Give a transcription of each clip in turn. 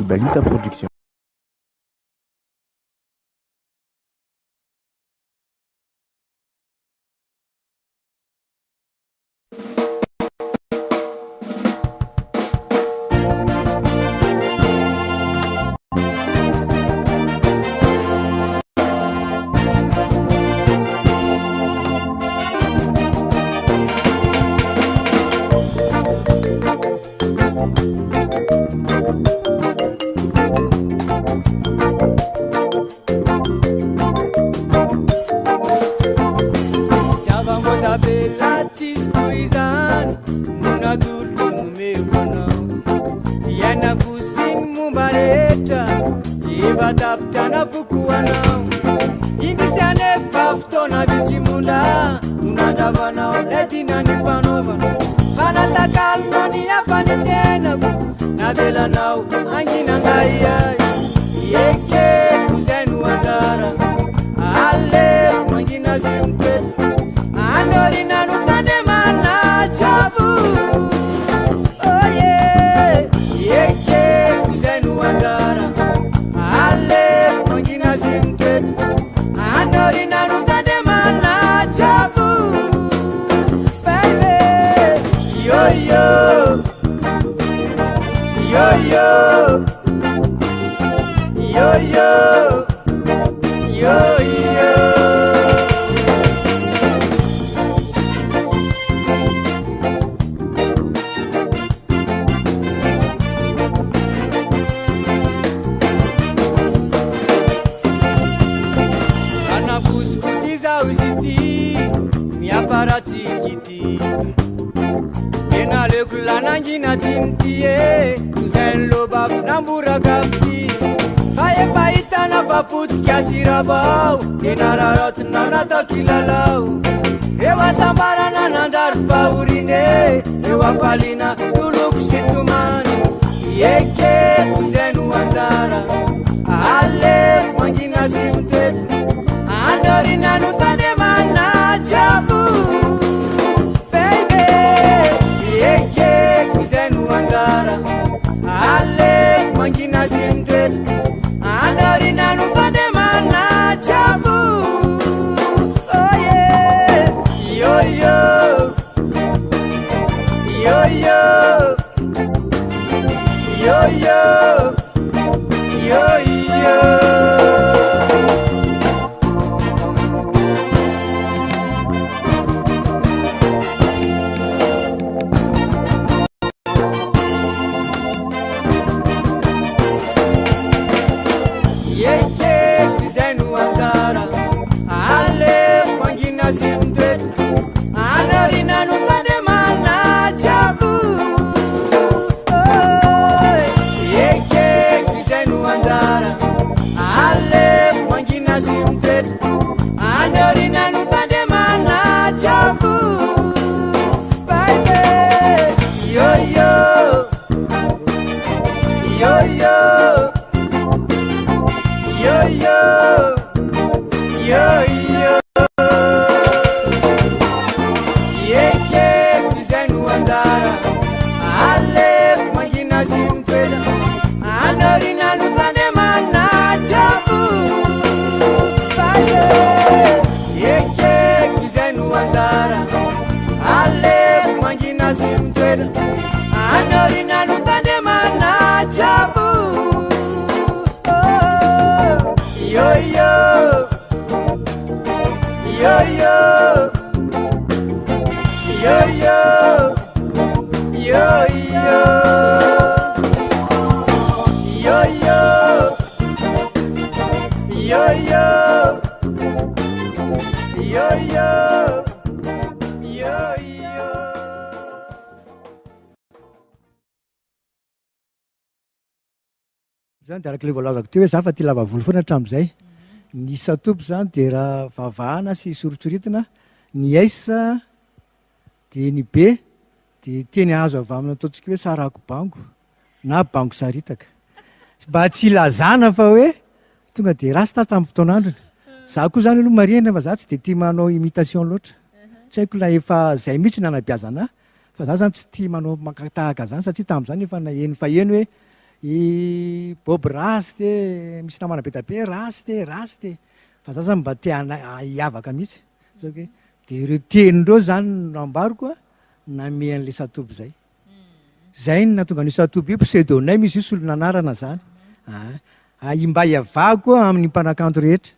Ibalita Production. Zany de arak'le voalazako teo hoe za fa ty lavavolo foana hatram'izay ny satopo zany de raha vavahana sy sorotsoritina ny aisa de ny be de teny azo avy amina ataontsika hoe sarako bango na bango saritaka mba tsy lazana fa hoe tonga de rasta tamin'ny fotoan'androny za koa zany aloha marihana fa za tsy de tia manao imitation loatra tsy haiko la efa zay mihitsy nanabeazana fa za zany tsy tia manao makatahaka zany satria tamin'izany efa naheno fa eno hoe i boby rasy te misy namana be tabe rasy te fa za zany mba hiavaka mihitsy saoke de ireo tenindreo zany no ambaroko a name an'le satoby zay n natonga ny satoby io pseudonyme izy io solonanarana zany mba hiavako amin'ny mpanakanto rehetra.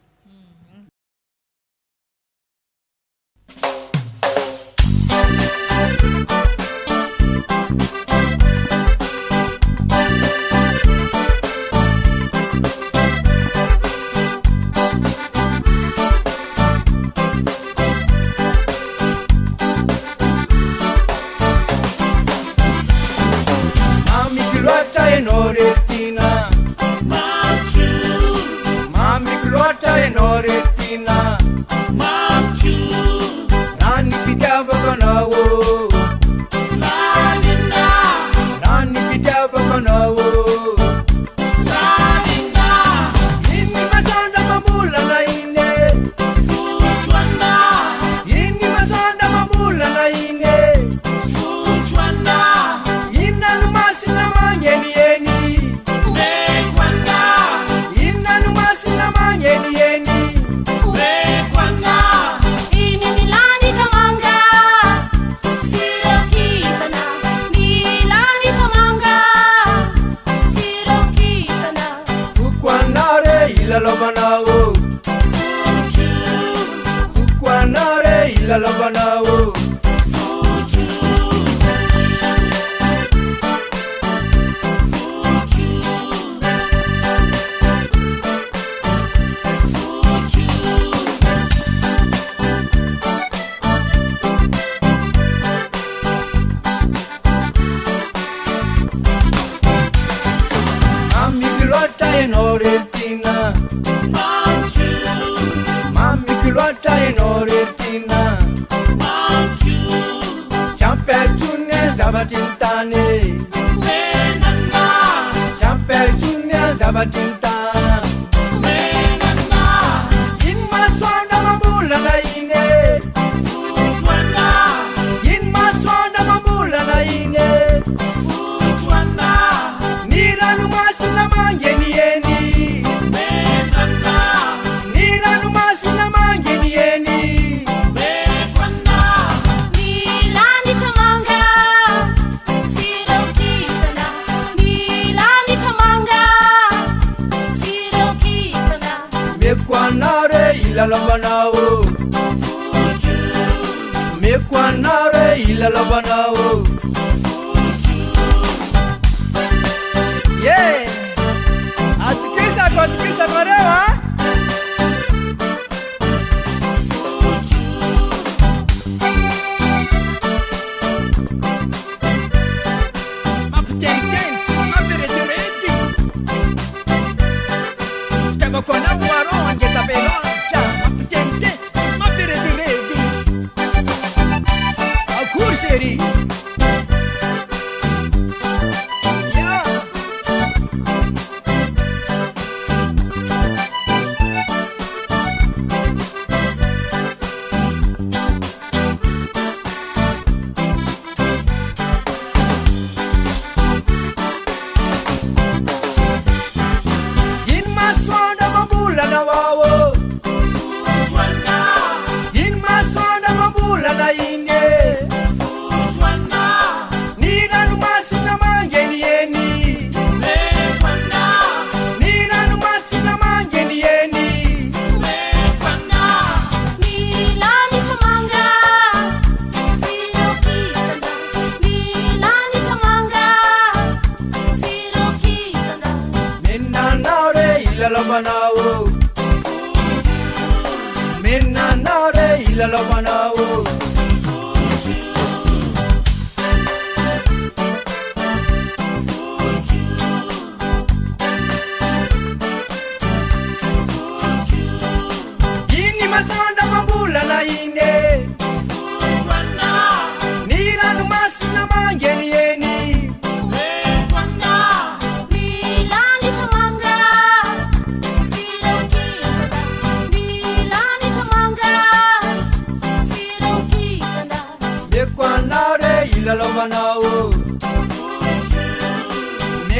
Siroki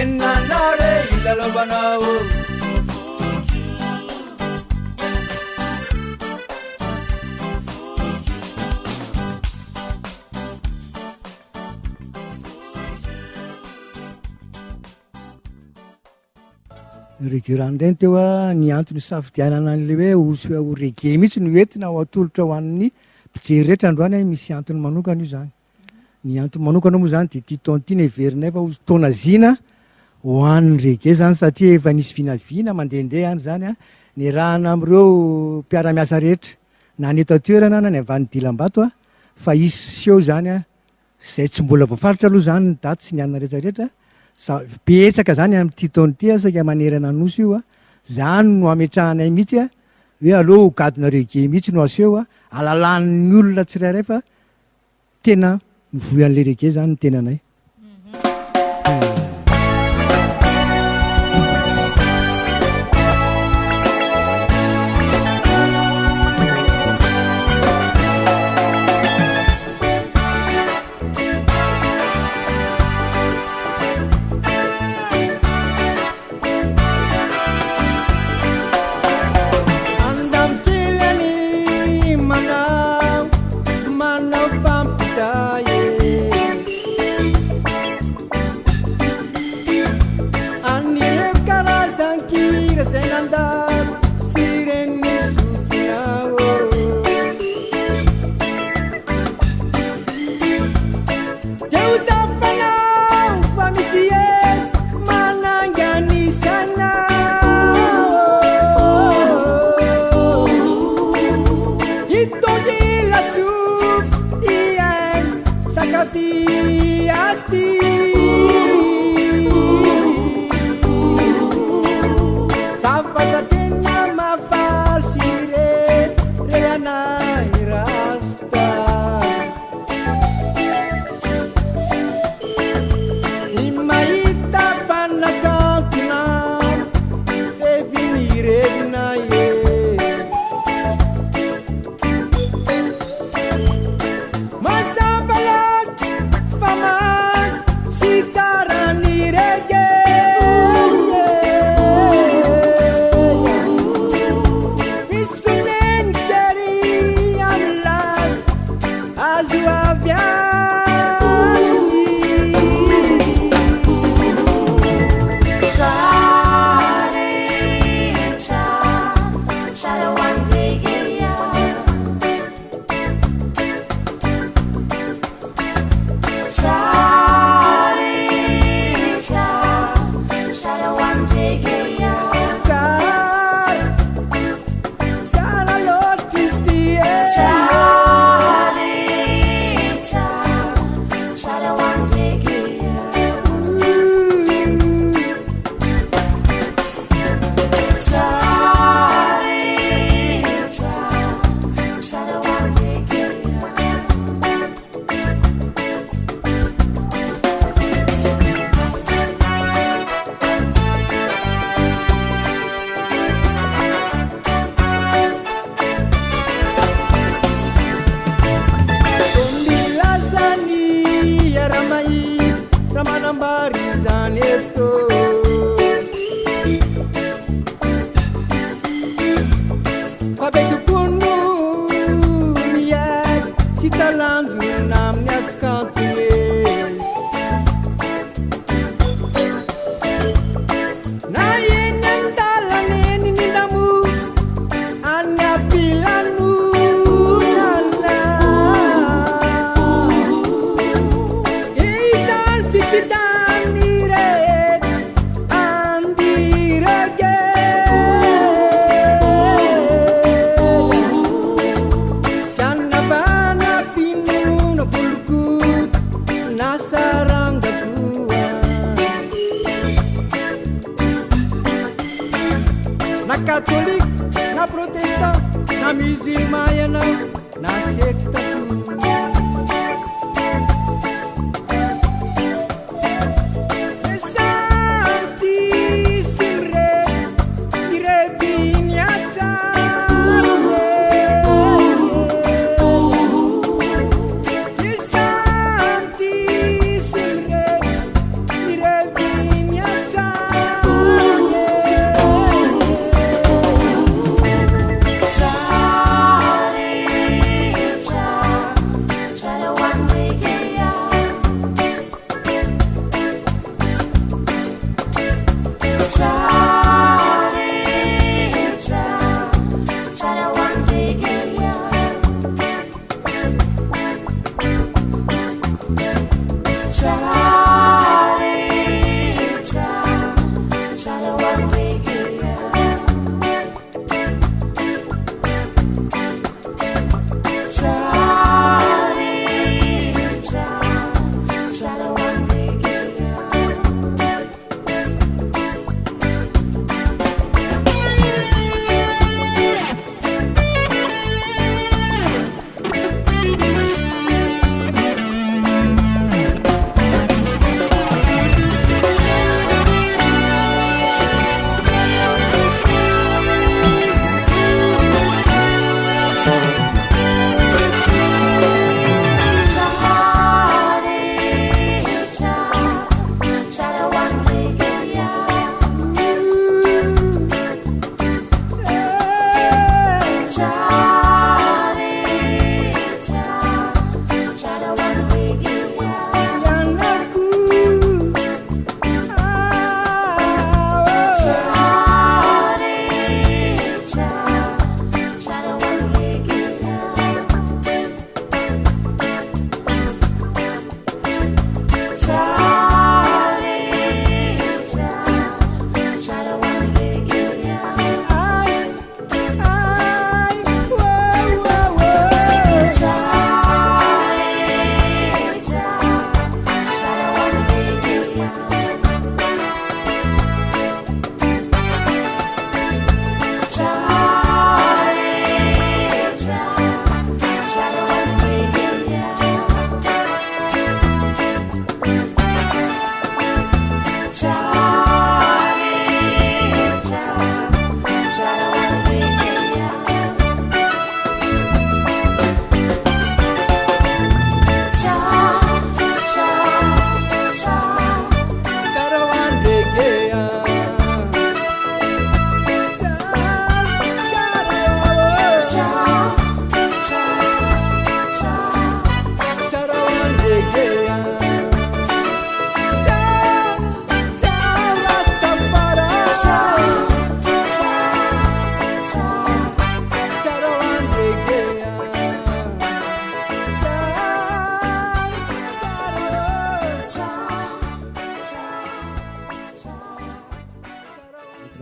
enanare ilalavanao regurany ireny teo a ny antony safidianana an'le hoe osy ho rege mihitsy no entina ao atolotra ho an'ny mpijery rehetra androany a misy antony manokana io zany ny antony manokana moa zany de ty taona ty ny heverinay fa ozy taona zina ho an'ny rege zany satria efa nisy vinavina mandehandeha any zany a ny rahana am'ireo mpiara-miasa rehetra na ny eto atoerana na ny avany dilam-bato a fa isy seo zany a zay tsy mbola voafaritra aloha zany ny daty sy ny anina rehetrarehetra betsaka zany am'ty taony ty a saika manerana nosy io a zany no ametrahanay mihitsy a hoe aloha hogadina rege mihitsy no aseho a alalan'ny olona tsirairay fa tena mivoy an'le rege zany ny tenanay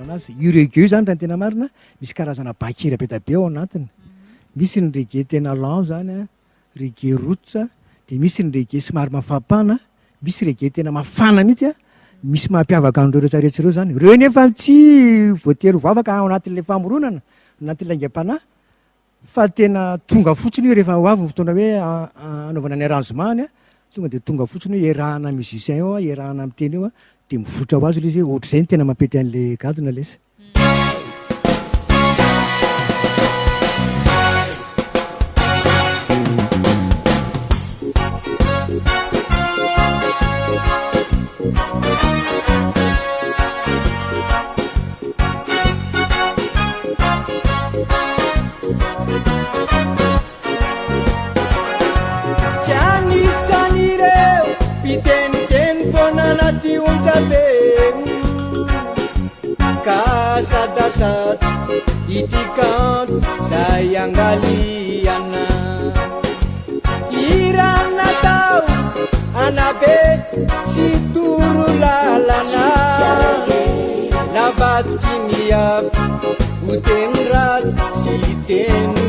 fantatro anazy io rege io zany raha ny tena marina misy karazana bakira be da be ao anatiny misy ny rege tena lan zany a rege rotsa de misy ny rege somary mafampana misy rege tena mafana mihitsy a misy mampiavaka an'ireo rehetrarehetra ireo zany reo nefa tsy voatery voavaka ao anatin'le famoronana anatin'le aingam-panahy fa tena tonga fotsiny io rehefa ho avy ny fotoana hoe anaovana ny arrangement any a tonga de tonga fotsiny hoe iarahana musicien eo a iarahana amin'ny teny eo a de mivotra ho azy le izy hoe ohatr' zay ny tena mampety an'le gadona lesa tsy anisan'ireo mpiteniteny foana anaty onjabeo ka sadasady ity kanto zay angaliana irana tao anabe sy toro lalana navadiky ny avy ho teny raty sy teny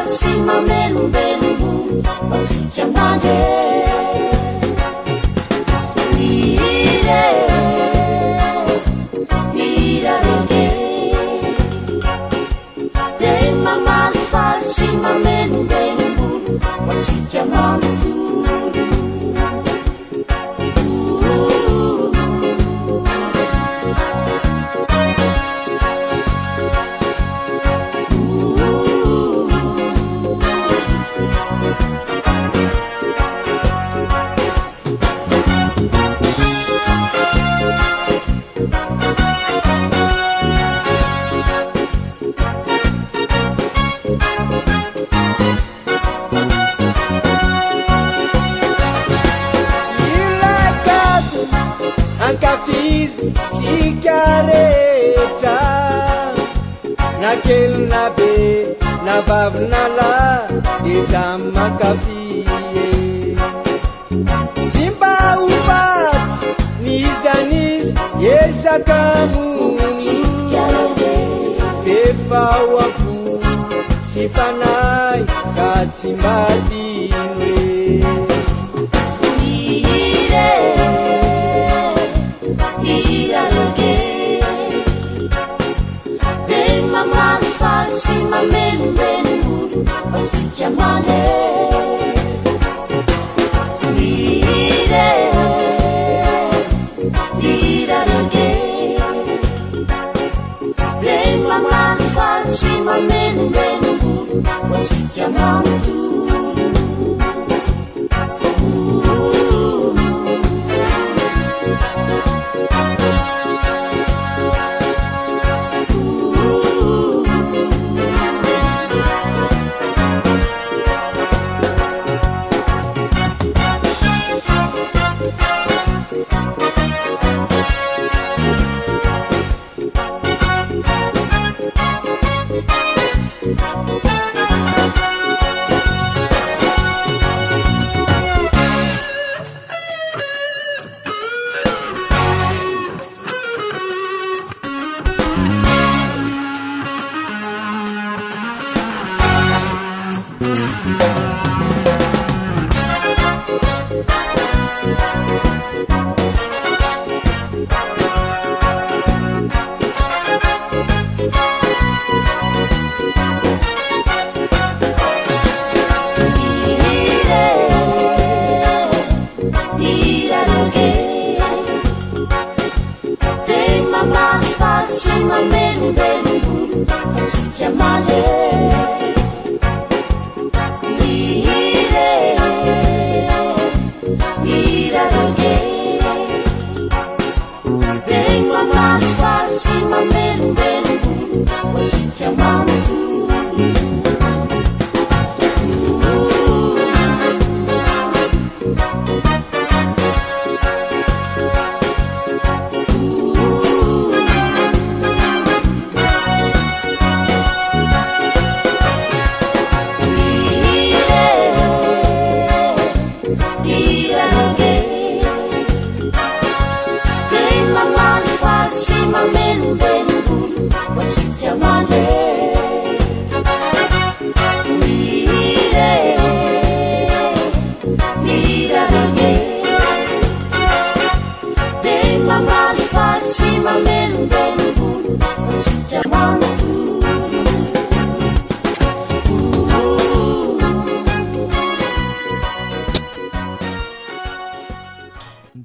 si mamelombelombo masika mande mire miraroge de mamafal si mamelombelombo masika mande tsikarehetra nakelina be navavinala de samy makafie tsy mba ho faty nizanizy esakamono fefao ampo sy fanay ka tsy mba dino si mamelombelombo masika mande mire miraroge de mamafal si mamelombelombo masika mande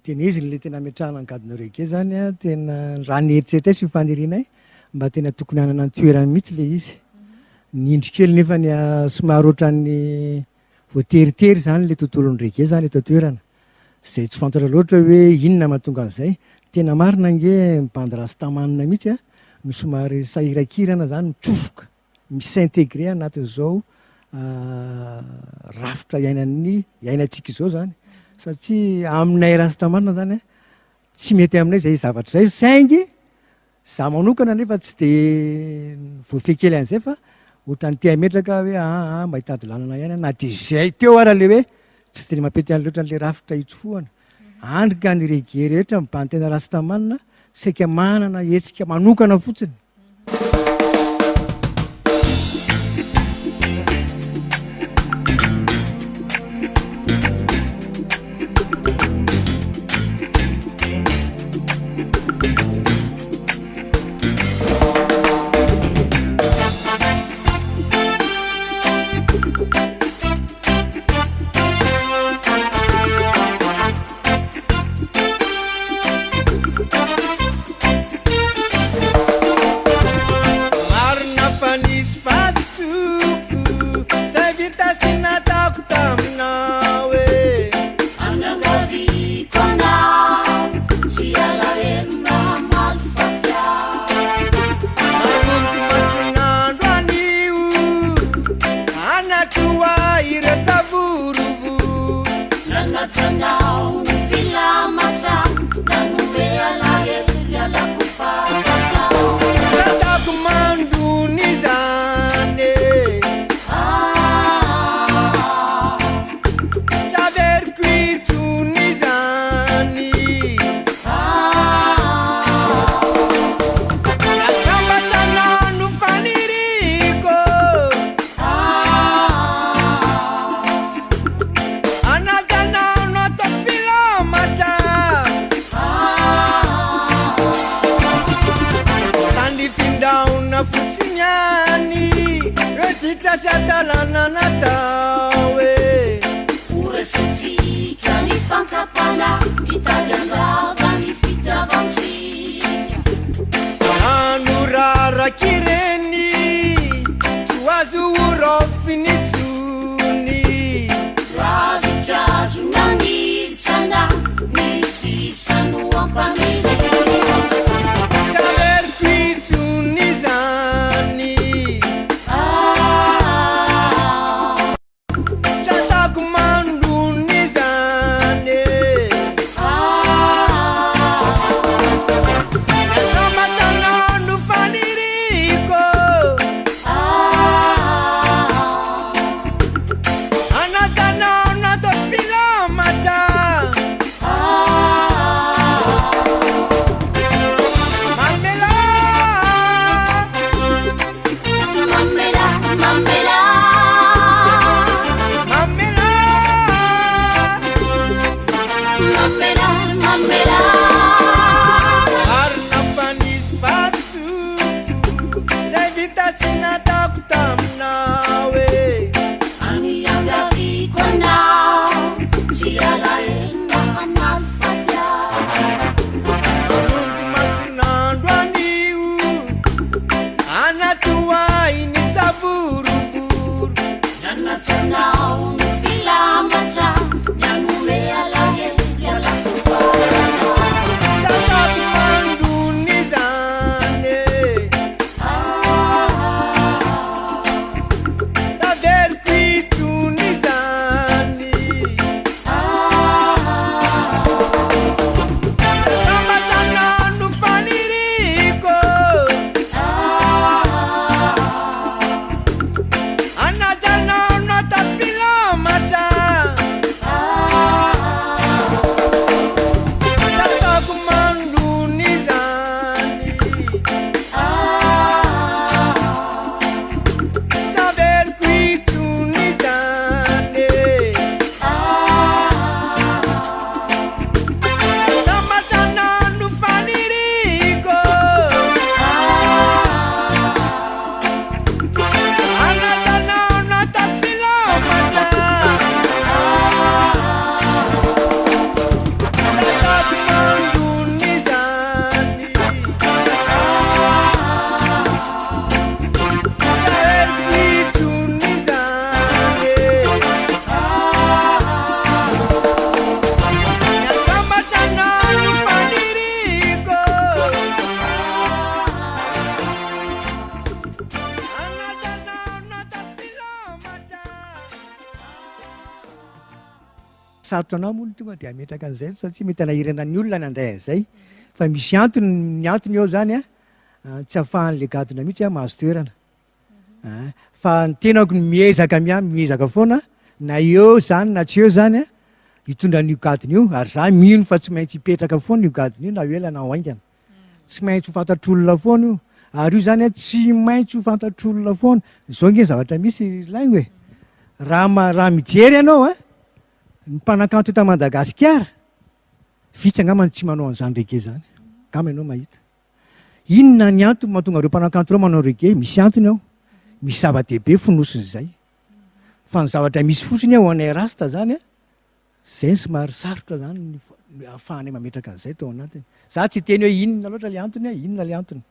tena izy nle tena mitrahana angadinareo ake zany a tena raha nieritreritra sy mifanirianay mba tena tokony anana ny toerany mihitsy le izy nyindro kely nefa ny somary ohatran'ny voateritery zany le tontolon'nyreke zany eto toerana zay tsy fantatra loatra hoe inona mahatonga an'izay tena marina nge mibandy rastamanina mihitsy a no somary sahirakirana zany mitsofoka misintegre anatin'izao rafitra iainantsika izao zany satria aminay rastamanina zany a tsy mety aminay zay zavatra zay saingy za manokana nefa tsy de voafekely an'izay fa ohatrany tia metraka hoe mba hitady lanana ihany na de zay teo ara le hoe tsy de mampety any loatra n'le rafitra itsofohana andrika ny rege rehetra mibany tena rastamanina saika manana hetsika manokana fotsiny sarotra anao moa tonga de ametraka an'izay satria mety anahirana ny olona nandray an'izay fa misy antony ny antony eo zany tsy ahafahan'le gadona mihitsy mahazo toerana fa ny tenako ny miezaka foana na eo zany na tsy eo zany hitondra n'io gadona io ary za mino fa tsy maintsy hipetraka foana io gadona io na ela na ho aingana tsy maintsy ho fantatr'olona foana io ary io zany tsy maintsy ho fantatr'olona foana zao nge zavatra misy lainy hoe raha mijery ianao ny mpanakanto eta Madagasikara vitsy angamany tsy manao an'izany rege zany angamba ianao mahita inona ny antony mahatonga reo mpanakanto reo manao rege misy antony ao misy zava-dehibe fonosiny izay fa ny zavatra misy fotsiny ao anay rasta zany zay ny somary sarotra zany ahafahanay mametraka an'izay tao anatiny za tsy teny hoe inona loatra le antony inona le antony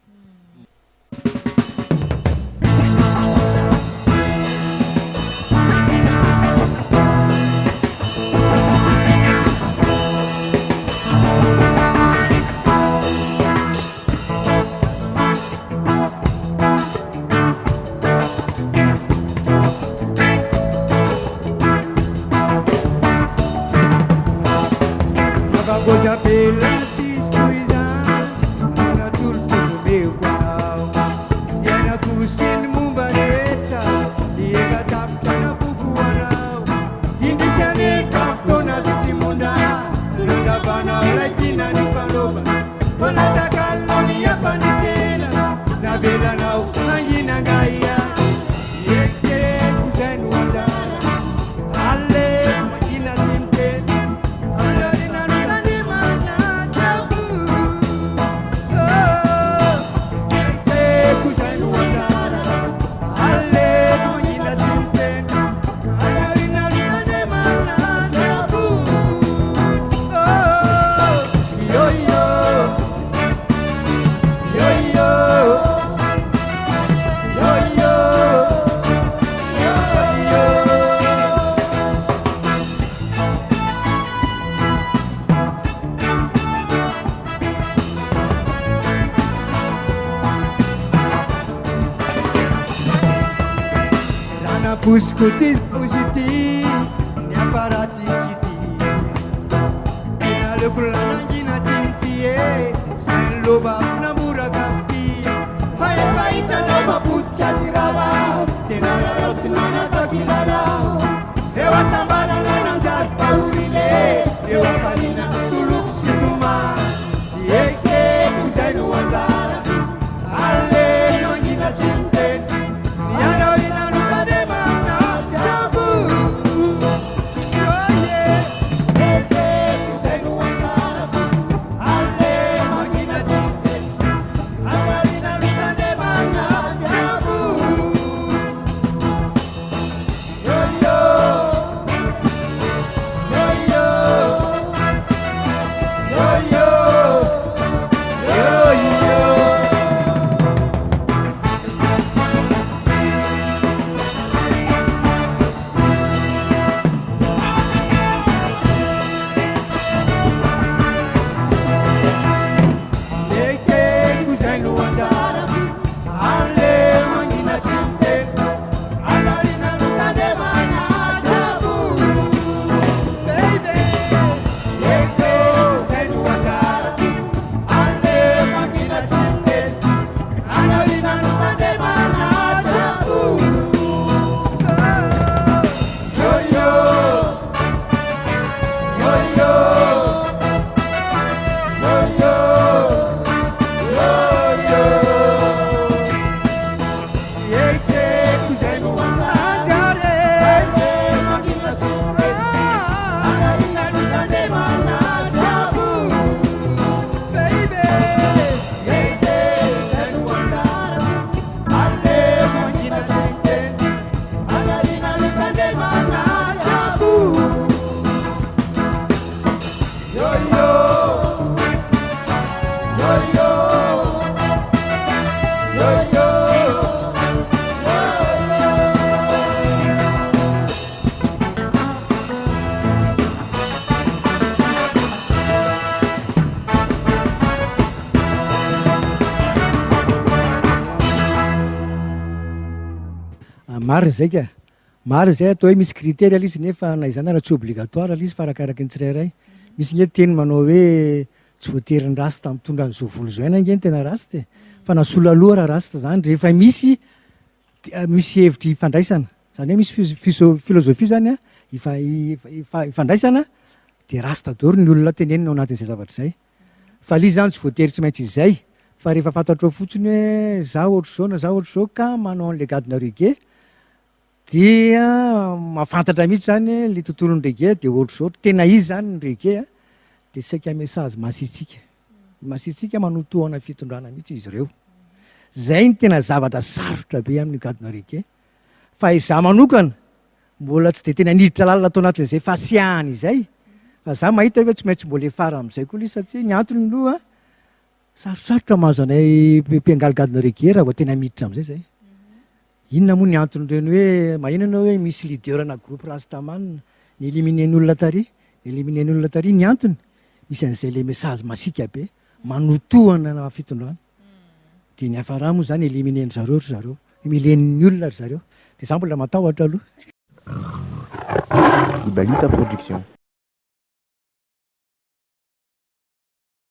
Coisa bela se escuizar na turma do meu canal e na cozinha mumbareta e a tapta na pupuanau indiciane fafto na vitimunda nanda bana latina ni palova bona takaloni ya panikela na bela nau mangina gaia yeke kuzenu wazara alle makina simte busco dispositivo ne apparati kiti finale kulangina tintie sen loba na mura kafti fai fai tanova putka sirava tenala rotnana takilala ewa sambala nana dar paurile ewa panina tuluk situma yeke kuzainu wazara alle nangina sinte nianarina mariny zay ka maro zay atao hoe misy critère ala izy nefa na izany raha tsy obligatoire ala izy fa arakaraka ny tsirairay misy nge teny manao hoe tsy voatery ny rasta mitondra an'izao volo zao ena nge ny tena rasta fa nasola aloha raha rasta zany rehefa misy hevitry ifandraisana zany hoe misy filozofia zany a ifandraisana de rasta daholo ny olona tenenina ao anatin'izay zavatra zay fa lizy zany tsy voatery tsy maintsy izay fa rehefa fantatrao fotsiny hoe za ohatry zao na za ohatry zao ka manao an'le gadona rege dia mahafantatra mihitsy zany le tontolon'ny rege de ohatry zao tena izy zany ny rege de saika message masitsika manotoana fitondrana mihitsy izy ireo zay ny tena zavatra sarotra be amin'ny gadona rege fa iza manokana mbola tsy de tena niditra lalina atao anatin'izay fasiahany izay fa za mahita hoe tsy maintsy mbola efara am'izay koa izy satria ny antony aloha sarosarotra mahazo anay mpiangaligadona rege raha vao tena miditra am'izay zay inona moa ny antony reny hoe mahinana hoe misy leaderna groupe rastaman ny éliminen'ny olona tary ny éliminen'ny olona tary ny antony misy an'izay le message masika be manotoana na fitondrana de ny afara moa zany éliminen'ny zareo ry zareo milen'ny olona ry zareo de za mbola matahotra aloha Ibalita Production.